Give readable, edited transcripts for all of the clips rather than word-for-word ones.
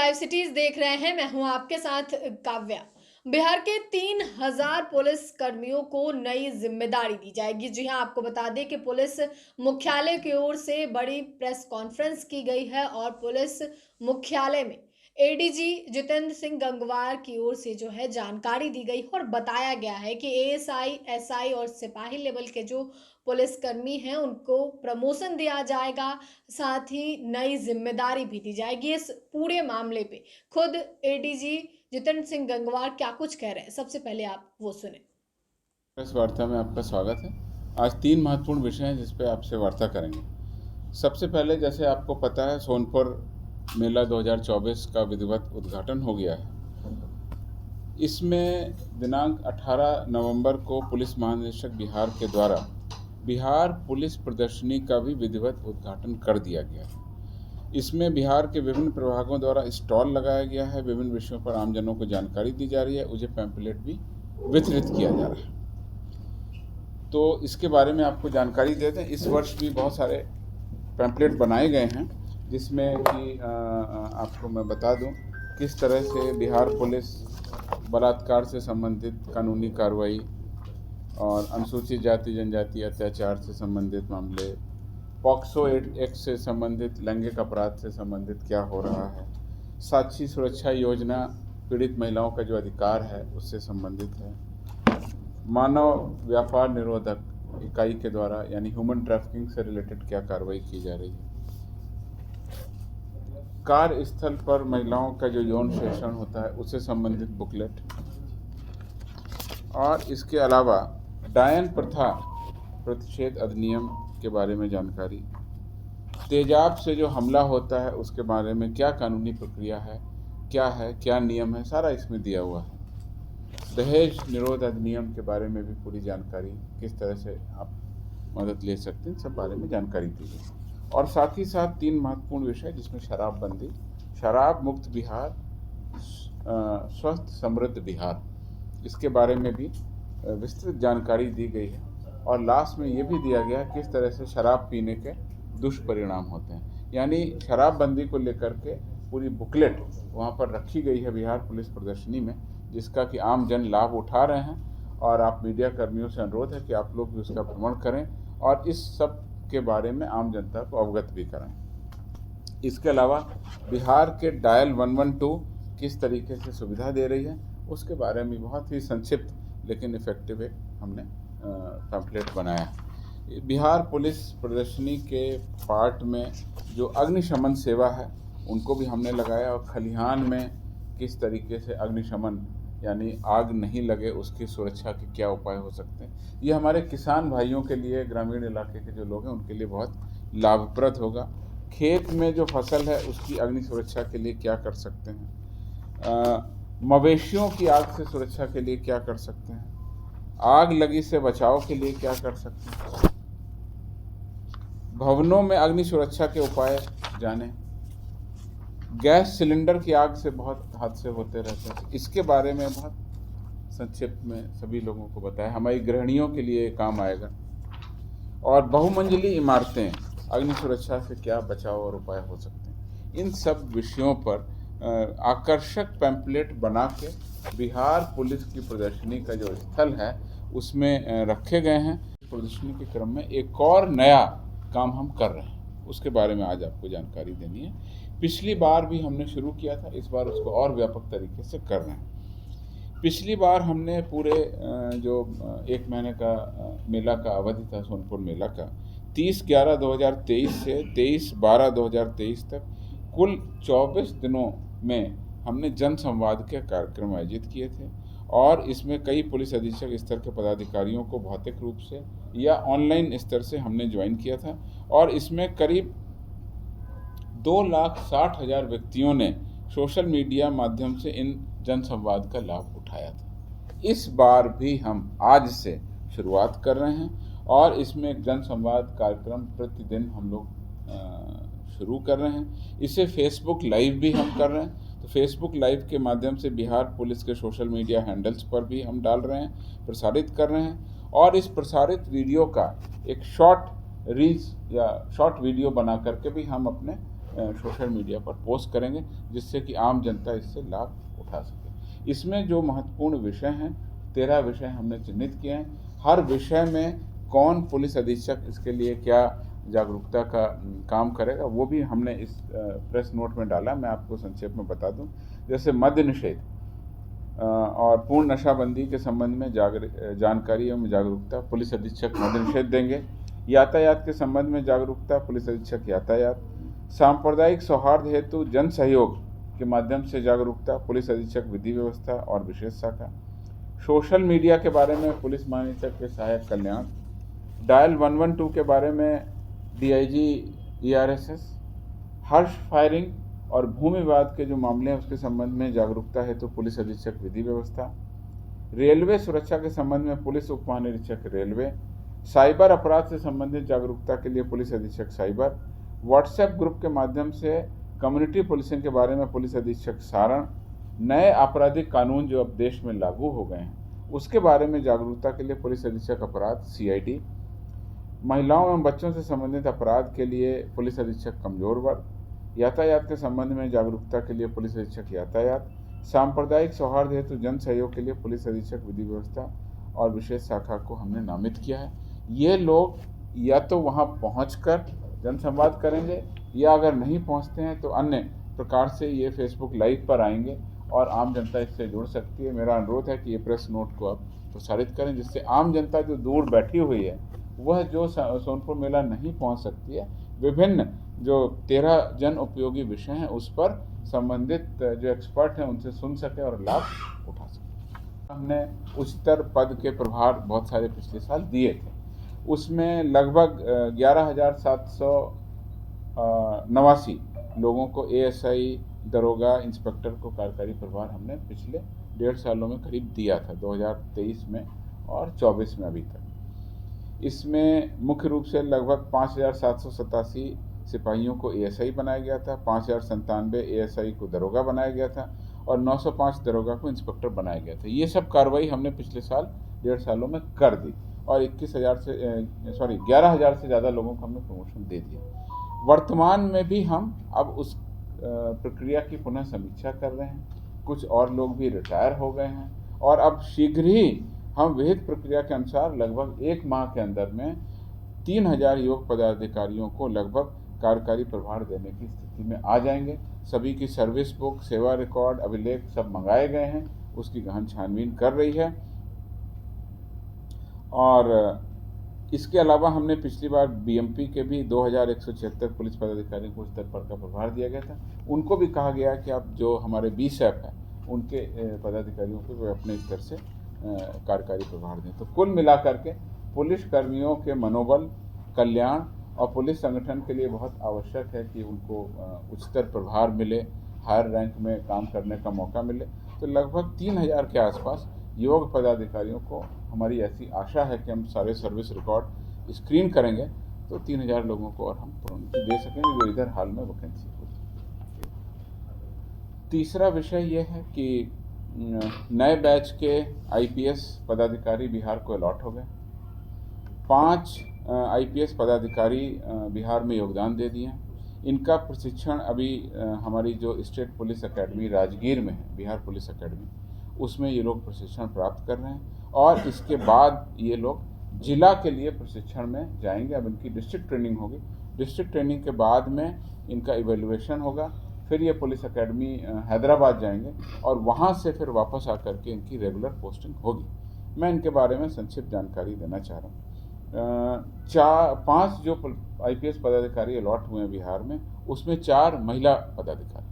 Live cities देख रहे हैं। मैं हूं आपके साथ काव्या। बिहार के 3000 पुलिस कर्मियों को नई जिम्मेदारी दी जाएगी। जी हां, आपको बता दें कि पुलिस मुख्यालय की ओर से बड़ी प्रेस कॉन्फ्रेंस की गई है और पुलिस मुख्यालय में एडीजी जितेंद्र सिंह गंगवार की ओर से जो है जानकारी दी गई और बताया गया है कि एएसआई, एसआई और सिपाही लेवल के जो पुलिसकर्मी हैं उनको प्रमोशन दिया जाएगा। साथ ही नई जिम्मेदारी भी दी जाएगी। इस पूरे मामले पे खुद एडीजी जितेंद्र सिंह गंगवार क्या कुछ कह रहे हैं, सबसे पहले आप वो सुने। प्रेस वार्ता में आपका स्वागत है। आज 3 महत्वपूर्ण विषय हैं जिस पे आपसे वार्ता करेंगे। सबसे पहले, जैसे आपको पता है, सोनपुर मेला 2024 का विधिवत उद्घाटन हो गया है। इसमें दिनांक 18 नवंबर को पुलिस महानिदेशक बिहार के द्वारा बिहार पुलिस प्रदर्शनी का भी विधिवत उद्घाटन कर दिया गया है। इसमें बिहार के विभिन्न प्रभागों द्वारा स्टॉल लगाया गया है। विभिन्न विषयों पर आमजनों को जानकारी दी जा रही है। उसे पैम्पलेट भी वितरित किया जा रहा है। तो इसके बारे में आपको जानकारी दे दें। इस वर्ष भी बहुत सारे पैम्पलेट बनाए गए हैं, जिसमें कि आपको मैं बता दूं किस तरह से बिहार पुलिस बलात्कार से संबंधित कानूनी कार्रवाई और अनुसूचित जाति जनजाति अत्याचार से संबंधित मामले, पॉक्सो एक्ट से संबंधित लैंगिक अपराध से संबंधित क्या हो रहा है, साक्षी सुरक्षा योजना पीड़ित महिलाओं का जो अधिकार है उससे संबंधित है, मानव व्यापार निरोधक इकाई के द्वारा यानी ह्यूमन ट्रैफिकिंग से रिलेटेड क्या कार्रवाई की जा रही है, कार्यस्थल पर महिलाओं का जो यौन शोषण होता है उससे संबंधित बुकलेट, और इसके अलावा डायन प्रथा प्रतिषेध अधिनियम के बारे में जानकारी, तेजाब से जो हमला होता है उसके बारे में क्या कानूनी प्रक्रिया है, क्या नियम है, सारा इसमें दिया हुआ है। दहेज निरोध अधिनियम के बारे में भी पूरी जानकारी, किस तरह से आप मदद ले सकते हैं, सब बारे में जानकारी दी गई। और साथ ही साथ 3 महत्वपूर्ण विषय जिसमें शराबबंदी, शराब मुक्त बिहार, स्वस्थ समृद्ध बिहार, इसके बारे में भी विस्तृत जानकारी दी गई है। और लास्ट में ये भी दिया गया है किस तरह से शराब पीने के दुष्परिणाम होते हैं। यानी शराबबंदी को लेकर के पूरी बुकलेट वहाँ पर रखी गई है बिहार पुलिस प्रदर्शनी में, जिसका कि आम जन लाभ उठा रहे हैं। और आप मीडिया कर्मियों से अनुरोध है कि आप लोग भी उसका भ्रमण करें और इस सब के बारे में आम जनता को अवगत भी करें। इसके अलावा बिहार के डायल 112 किस तरीके से सुविधा दे रही है उसके बारे में बहुत ही संक्षिप्त लेकिन इफेक्टिव एक हमने पैम्पलेट बनाया है। बिहार पुलिस प्रदर्शनी के पार्ट में जो अग्निशमन सेवा है उनको भी हमने लगाया, और खलिहान में किस तरीके से अग्निशमन यानी आग नहीं लगे उसकी सुरक्षा के क्या उपाय हो सकते हैं। ये हमारे किसान भाइयों के लिए, ग्रामीण इलाके के जो लोग हैं उनके लिए बहुत लाभप्रद होगा। खेत में जो फसल है उसकी अग्नि सुरक्षा के लिए क्या कर सकते हैं, मवेशियों की आग से सुरक्षा के लिए क्या कर सकते हैं, आग लगी से बचाव के लिए क्या कर सकते हैं, भवनों में अग्नि सुरक्षा के उपाय जाने, गैस सिलेंडर की आग से बहुत हादसे होते रहते हैं, इसके बारे में बहुत संक्षिप्त में सभी लोगों को बताया। हमारी गृहिणियों के लिए काम आएगा। और बहुमंजिली इमारतें, अग्नि सुरक्षा से क्या बचाव और उपाय हो सकते हैं, इन सब विषयों पर आकर्षक पैम्पलेट बना के बिहार पुलिस की प्रदर्शनी का जो स्थल है उसमें रखे गए हैं। प्रदर्शनी के क्रम में एक और नया काम हम कर रहे हैं, उसके बारे में आज आपको जानकारी देनी है। पिछली बार भी हमने शुरू किया था, इस बार उसको और व्यापक तरीके से कर रहे हैं। पिछली बार हमने पूरे जो 1 महीने का मेला का अवधि था सोनपुर मेला का, 30/11/2023 से 23/12/2023 तक कुल 24 दिनों में हमने जन संवाद के कार्यक्रम आयोजित किए थे। और इसमें कई पुलिस अधीक्षक स्तर के पदाधिकारियों को भौतिक रूप से या ऑनलाइन स्तर से हमने ज्वाइन किया था। और इसमें करीब 2,60,000 व्यक्तियों ने सोशल मीडिया माध्यम से इन जन संवाद का लाभ उठाया था। इस बार भी हम आज से शुरुआत कर रहे हैं और इसमें एक जन संवाद कार्यक्रम प्रतिदिन हम लोग शुरू कर रहे हैं। इसे फेसबुक लाइव भी हम कर रहे हैं, तो फेसबुक लाइव के माध्यम से बिहार पुलिस के सोशल मीडिया हैंडल्स पर भी हम डाल रहे हैं, प्रसारित कर रहे हैं। और इस प्रसारित वीडियो का एक शॉर्ट रील्स या शॉर्ट वीडियो बना करके भी हम अपने सोशल मीडिया पर पोस्ट करेंगे, जिससे कि आम जनता इससे लाभ उठा सके। इसमें जो महत्वपूर्ण विषय हैं, 13 विषय हमने चिन्हित किए हैं। हर विषय में कौन पुलिस अधीक्षक इसके लिए क्या जागरूकता का काम करेगा, वो भी हमने इस प्रेस नोट में डाला। मैं आपको संक्षेप में बता दूं। जैसे मद्य निषेध और पूर्ण नशाबंदी के संबंध में जानकारी एवं जागरूकता, पुलिस अधीक्षक मद्य निषेध देंगे। यातायात के संबंध में जागरूकता, पुलिस अधीक्षक यातायात। सांप्रदायिक सौहार्द हेतु जन सहयोग के माध्यम से जागरूकता, पुलिस अधीक्षक विधि व्यवस्था और विशेष शाखा। सोशल मीडिया के बारे में पुलिस महानिरीक्षक के सहायक कल्याण। डायल 112 के बारे में डीआईजी ERSS। हर्ष फायरिंग और भूमि विवाद के जो मामले हैं उसके संबंध में जागरूकता हेतु पुलिस अधीक्षक विधि व्यवस्था। रेलवे सुरक्षा के संबंध में पुलिस उप महानिरीक्षक रेलवे। साइबर अपराध से संबंधित जागरूकता के लिए पुलिस अधीक्षक साइबर। व्हाट्सएप ग्रुप के माध्यम से कम्युनिटी पुलिसिंग के बारे में पुलिस अधीक्षक सारण। नए आपराधिक कानून जो अब देश में लागू हो गए हैं उसके बारे में जागरूकता के लिए पुलिस अधीक्षक अपराध CID। महिलाओं एवं बच्चों से संबंधित अपराध के लिए पुलिस अधीक्षक कमजोर वर्ग। यातायात के संबंध में जागरूकता के लिए पुलिस अधीक्षक यातायात। सांप्रदायिक सौहार्द हेतु जन सहयोग के लिए पुलिस अधीक्षक विधि व्यवस्था और विशेष शाखा को हमने नामित किया है। ये लोग या तो वहाँ पहुँचकर जनसंवाद करेंगे, या अगर नहीं पहुँचते हैं तो अन्य प्रकार से ये फेसबुक लाइव पर आएंगे और आम जनता इससे जुड़ सकती है। मेरा अनुरोध है कि ये प्रेस नोट को आप प्रसारित करें, जिससे आम जनता जो दूर बैठी हुई है वह जो सोनपुर मेला नहीं पहुंच सकती है, विभिन्न जो 13 जन उपयोगी विषय हैं उस पर संबंधित जो एक्सपर्ट हैं उनसे सुन सके और लाभ उठा सके। हमने उच्चतर पद के प्रभार बहुत सारे पिछले साल दिए थे, उसमें लगभग 11,789 लोगों को ASI, दरोगा, इंस्पेक्टर को कार्यकारी प्रभार हमने पिछले 1.5 सालों में करीब दिया था, 2023 में और 24 में अभी तक। इसमें मुख्य रूप से लगभग 5,787 सिपाहियों को ASI बनाया गया था, 5,097 ASI को दरोगा बनाया गया था और 905 दरोगा को इंस्पेक्टर बनाया गया था। ये सब कार्रवाई हमने पिछले साल 1.5 सालों में कर दी और 11,000 से ज़्यादा लोगों को हमने प्रमोशन दे दिया। वर्तमान में भी हम अब उस प्रक्रिया की पुनः समीक्षा कर रहे हैं। कुछ और लोग भी रिटायर हो गए हैं और अब शीघ्र ही हम विहित प्रक्रिया के अनुसार लगभग 1 माह के अंदर में 3,000 योग पदाधिकारियों को लगभग कार्यकारी प्रभार देने की स्थिति में आ जाएंगे। सभी की सर्विस बुक, सेवा रिकॉर्ड, अभिलेख सब मंगाए गए हैं, उसकी गहन छानबीन कर रही है। और इसके अलावा हमने पिछली बार BMP के भी 2,176 पुलिस पदाधिकारियों को उच्चतर पद का प्रभार दिया गया था। उनको भी कहा गया कि आप जो हमारे BSAP हैं उनके पदाधिकारियों को वे अपने स्तर से कार्यकारी प्रभार दें। तो कुल मिलाकर के पुलिस कर्मियों के मनोबल, कल्याण और पुलिस संगठन के लिए बहुत आवश्यक है कि उनको उच्चतर प्रभार मिले, हायर रैंक में काम करने का मौका मिले। तो लगभग 3,000 के आसपास योग पदाधिकारियों को हमारी ऐसी आशा है कि हम सारे सर्विस रिकॉर्ड स्क्रीन करेंगे तो 3,000 लोगों को और हम प्रोन्नति दे सकेंगे जो इधर हाल में वैकेंसी हो। तीसरा विषय ये है कि नए बैच के IPS पदाधिकारी बिहार को अलॉट हो गए। 5 IPS पदाधिकारी बिहार में योगदान दे दिए हैं। इनका प्रशिक्षण अभी हमारी जो स्टेट पुलिस अकेडमी राजगीर में है, बिहार पुलिस अकेडमी, उसमें ये लोग प्रशिक्षण प्राप्त कर रहे हैं और इसके बाद ये लोग जिला के लिए प्रशिक्षण में जाएंगे। अब इनकी डिस्ट्रिक्ट ट्रेनिंग होगी, डिस्ट्रिक्ट ट्रेनिंग के बाद में इनका इवेल्युएशन होगा, फिर ये पुलिस अकेडमी हैदराबाद जाएंगे और वहाँ से फिर वापस आकर के इनकी रेगुलर पोस्टिंग होगी। मैं इनके बारे में संक्षिप्त जानकारी देना चाह रहा हूँ। 5 जो IPS पदाधिकारी अलॉट हुए हैं बिहार में, उसमें 4 महिला पदाधिकारी,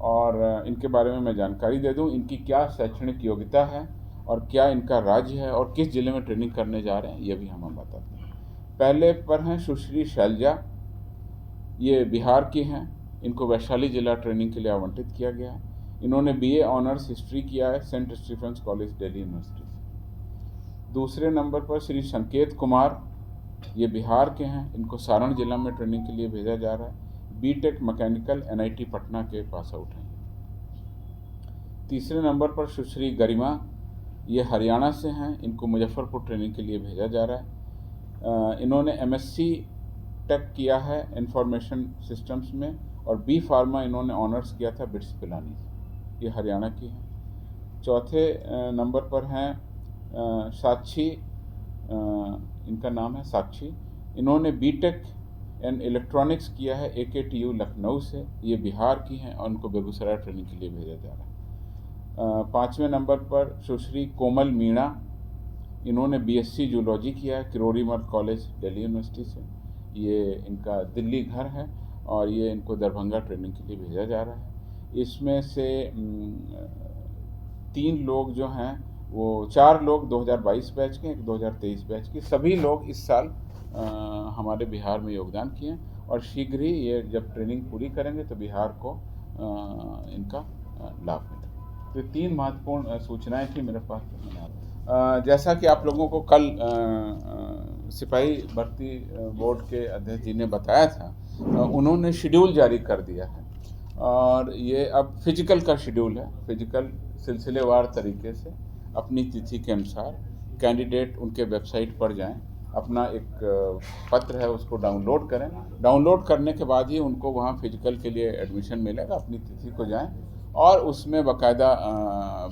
और इनके बारे में मैं जानकारी दे दूं। इनकी क्या शैक्षणिक योग्यता है और क्या इनका राज्य है और किस जिले में ट्रेनिंग करने जा रहे हैं, ये भी हम बताते हैं। पहले पर हैं सुश्री शैलजा, ये बिहार की हैं। इनको वैशाली जिला ट्रेनिंग के लिए आवंटित किया गया है। इन्होंने BA ऑनर्स हिस्ट्री किया है Saint Stephen's College Delhi University से। दूसरे नंबर पर श्री संकेत कुमार, ये बिहार के हैं। इनको सारण जिला में ट्रेनिंग के लिए भेजा जा रहा है। B.Tech मैकेनिकल NIT पटना के पास आउट हैं। तीसरे नंबर पर सुश्री गरिमा, ये हरियाणा से हैं। इनको मुजफ्फरपुर ट्रेनिंग के लिए भेजा जा रहा है। इन्होंने MSc टेक किया है इंफॉर्मेशन सिस्टम्स में, और बी फार्मा इन्होंने ऑनर्स किया था बिट्स पिलानी से, ये हरियाणा की है। चौथे नंबर पर हैं साक्षी, इनका नाम है साक्षी, इन्होंने बीटेक इन इलेक्ट्रॉनिक्स किया है AKTU लखनऊ से, ये बिहार की हैं और उनको बेगूसराय ट्रेनिंग के लिए भेजा जा रहा है। पाँचवें नंबर पर सुश्री कोमल मीणा, इन्होंने BSc जूलॉजी किया है किरोड़ीमल कॉलेज दिल्ली यूनिवर्सिटी से, ये इनका दिल्ली घर है और ये इनको दरभंगा ट्रेनिंग के लिए भेजा जा रहा है। इसमें से 3 लोग जो हैं वो 4 लोग 2022 बैच के, 2023 बैच के, सभी लोग इस साल हमारे बिहार में योगदान किए और शीघ्र ही ये जब ट्रेनिंग पूरी करेंगे तो बिहार को इनका लाभ मिलेगा। तो 3 महत्वपूर्ण सूचनाएं थी मेरे पास। जैसा कि आप लोगों को कल सिपाही भर्ती बोर्ड के अध्यक्ष जी ने बताया था, उन्होंने शेड्यूल जारी कर दिया है और ये अब फिजिकल का शेड्यूल है। फिजिकल सिलसिलेवार तरीके से अपनी तिथि के अनुसार कैंडिडेट उनके वेबसाइट पर जाएं, अपना एक पत्र है उसको डाउनलोड करें, डाउनलोड करने के बाद ही उनको वहाँ फिजिकल के लिए एडमिशन मिलेगा। अपनी तिथि को जाएं और उसमें बाकायदा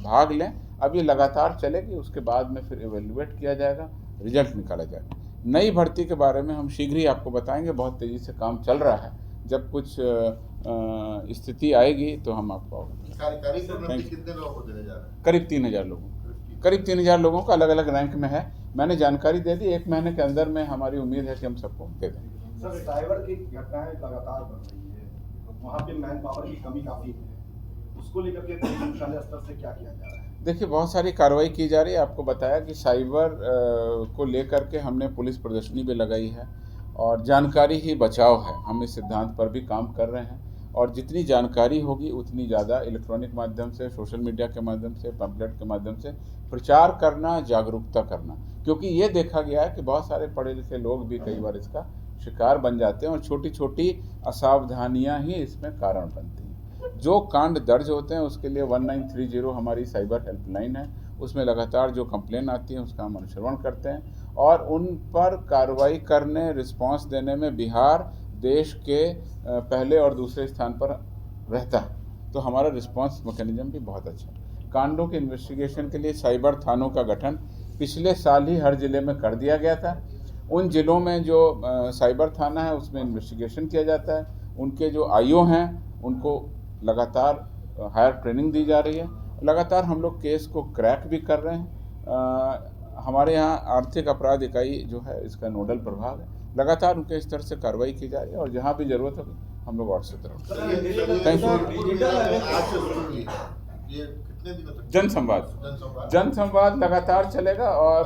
भाग लें। अब ये लगातार चलेगी, उसके बाद में फिर एवेल्युएट किया जाएगा, रिजल्ट निकाला जाएगा। नई भर्ती के बारे में हम शीघ्र ही आपको बताएंगे, बहुत तेज़ी से काम चल रहा है। जब कुछ स्थिति आएगी तो हम आपको कितने लोगों को देने जा रहे हैं? करीब 3000 लोगों, करीब 3000 लोगों का अलग अलग रैंक में है। मैंने जानकारी दे दी, 1 महीने के अंदर में हमारी उम्मीद है कि हम सबको दे देंगे। सर, साइबर की घटनाएं लगातार बढ़ रही है, वहाँ पे मैन पावर की कमी काफ़ी है, उसको लेकर के मुख्यालय स्तर से क्या किया जा रहा है? देखिए, बहुत सारी कार्रवाई की जा रही है। आपको बताया कि साइबर को लेकर के हमने पुलिस प्रदर्शनी भी लगाई है और जानकारी ही बचाव है, हम इस सिद्धांत पर भी काम कर रहे हैं। और जितनी जानकारी होगी उतनी ज़्यादा इलेक्ट्रॉनिक माध्यम से, सोशल मीडिया के माध्यम से, पैम्फलेट के माध्यम से प्रचार करना, जागरूकता करना, क्योंकि ये देखा गया है कि बहुत सारे पढ़े लिखे लोग भी कई बार इसका शिकार बन जाते हैं और छोटी छोटी असावधानियां ही इसमें कारण बनती हैं। जो कांड दर्ज होते हैं उसके लिए 1930 हमारी साइबर हेल्पलाइन है, उसमें लगातार जो कंप्लेन आती है उसका हम अनुश्रवण करते हैं और उन पर कार्रवाई करने, रिस्पांस देने में बिहार देश के पहले और दूसरे स्थान पर रहता है। तो हमारा रिस्पांस मैकेनिज्म भी बहुत अच्छा है। कांडों के इन्वेस्टिगेशन के लिए साइबर थानों का गठन पिछले साल ही हर जिले में कर दिया गया था। उन जिलों में जो साइबर थाना है उसमें इन्वेस्टिगेशन किया जाता है। उनके जो IO हैं उनको लगातार हायर ट्रेनिंग दी जा रही है। लगातार हम लोग केस को क्रैक भी कर रहे हैं। हमारे यहाँ आर्थिक अपराध इकाई जो है इसका नोडल प्रभाग है, लगातार उनके स्तर से कार्रवाई की जा रही है और जहाँ भी जरूरत होगी हम लोग और से तरफ। Thank you. जनसंवाद लगातार चलेगा और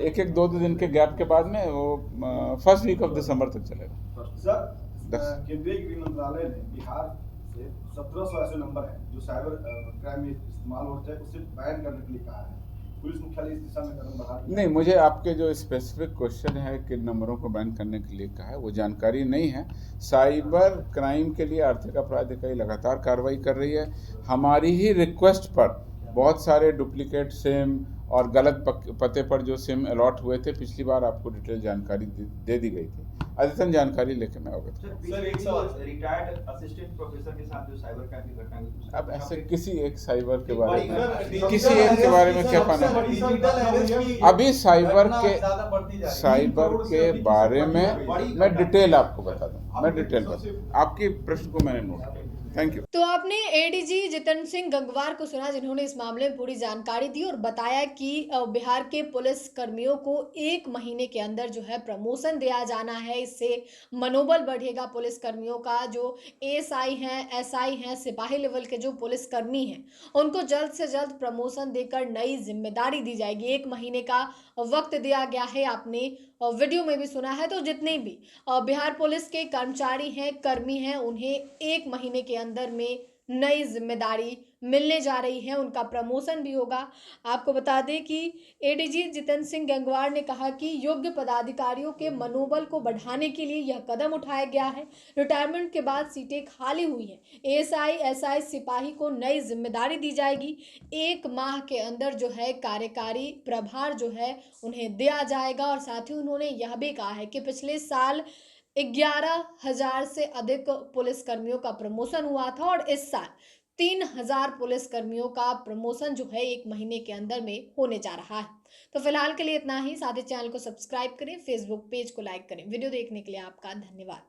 1-2 दिन के गैप के बाद में वो फर्स्ट वीक ऑफ दिसंबर तक चलेगा। सर, केंद्रीय गृह मंत्रालय ने बिहार से 1700 ऐसे नंबर हैं जो साइबर क्राइम में इस्तेमाल होते हैं, उसे बैन करने के लिए कहा है। पुलिस मुख्यालय इस दिशा में कदम बढ़ा रही है? नहीं, मुझे आपके जो स्पेसिफिक क्वेश्चन है किन नंबरों को बैन करने के लिए कहा है वो जानकारी नहीं है। साइबर क्राइम के लिए आर्थिक अपराध इकाई लगातार कार्रवाई कर रही है। हमारी ही रिक्वेस्ट पर बहुत सारे डुप्लीकेट सिम और गलत पते पर जो सिम अलॉट हुए थे, पिछली बार आपको डिटेल जानकारी दे दी गई थी। अद्यतन जानकारी लेके मैं अवगत हूं। सर, एक सवाल, रिटायर्ड असिस्टेंट प्रोफेसर के साथ जो साइबर क्राइम की घटना हुई, अब ऐसे किसी एक साइबर के बारे में क्या पाना है? अभी साइबर के बारे में मैं डिटेल आपको बता दूं, आपके प्रश्न को मैंने नोट किया। Thank you. तो आपने ADG जितेंद्र सिंह गंगवार को सुना, जिन्होंने इस मामले में पूरी जानकारी दी और बताया कि बिहार के पुलिस कर्मियों को 1 महीने के अंदर जो है प्रमोशन दिया जाना है। इससे मनोबल बढ़ेगा पुलिस कर्मियों का। जो ASI हैं, SI हैं, सिपाही लेवल के जो पुलिस कर्मी हैं, उनको जल्द से जल्द प्रमोशन देकर नई जिम्मेदारी दी जाएगी। 1 महीने का वक्त दिया गया है, आपने वीडियो में भी सुना है। तो जितने भी बिहार पुलिस के कर्मचारी हैं, कर्मी हैं, उन्हें 1 महीने के अंदर में नई जिम्मेदारी मिलने जा रही हैं, उनका प्रमोशन भी होगा। आपको बता दें कि एडीजी जितेंद्र सिंह गंगवार ने कहा कि योग्य पदाधिकारियों के मनोबल को बढ़ाने के लिए यह कदम उठाया गया है। रिटायरमेंट के बाद सीटें खाली हुई हैं। एएसआई, एसआई, सिपाही को नई जिम्मेदारी दी जाएगी। 1 माह के अंदर जो है कार्यकारी प्रभार जो है उन्हें दिया जाएगा। और साथ ही उन्होंने यह भी कहा है कि पिछले साल 11,000 से अधिक पुलिस कर्मियों का प्रमोशन हुआ था और इस साल 3,000 पुलिस कर्मियों का प्रमोशन जो है 1 महीने के अंदर में होने जा रहा है। तो फिलहाल के लिए इतना ही। साथ ही चैनल को सब्सक्राइब करें, फेसबुक पेज को लाइक करें। वीडियो देखने के लिए आपका धन्यवाद।